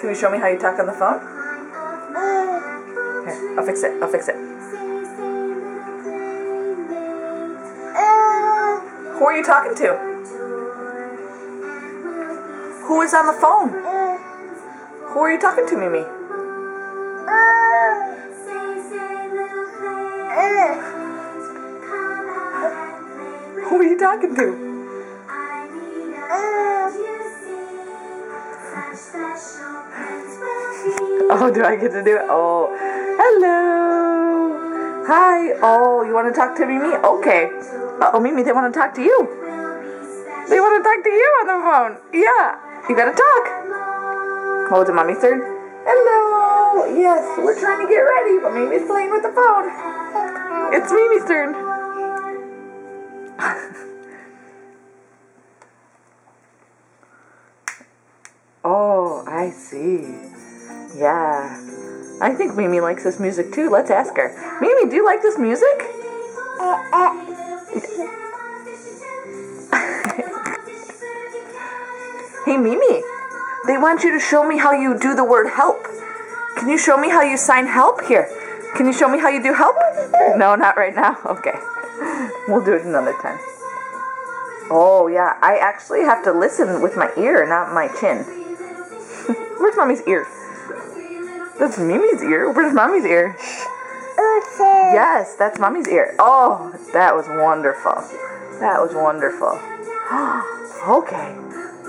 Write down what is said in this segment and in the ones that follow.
Can you show me how you talk on the phone? Here, I'll fix it. I'll fix it. Who are you talking to? Who is on the phone? Who are you talking to, Mimi? Who are you talking to? Oh, do I get to do it? Oh, hello. Hi. Oh, you want to talk to Mimi? Okay. Oh, Mimi, they want to talk to you. They want to talk to you on the phone. Yeah. You got to talk. Oh, is it Mommy's turn? Hello. Yes, we're trying to get ready, but Mimi's playing with the phone. It's Mimi's turn. Oh, I see. Yeah. I think Mimi likes this music too. Let's ask her. Mimi, do you like this music? Hey, Mimi. They want you to show me how you do the word help. Can you show me how you sign help? Here. Can you show me how you do help? No, not right now. Okay. We'll do it another time. Oh, yeah. I actually have to listen with my ear, not my chin. Where's Mommy's ear? That's Mimi's ear. Where's Mommy's ear? Yes, that's Mommy's ear. Oh, that was wonderful. That was wonderful. Okay.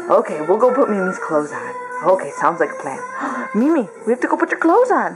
Okay, we'll go put Mimi's clothes on. Okay, sounds like a plan. Mimi, we have to go put your clothes on.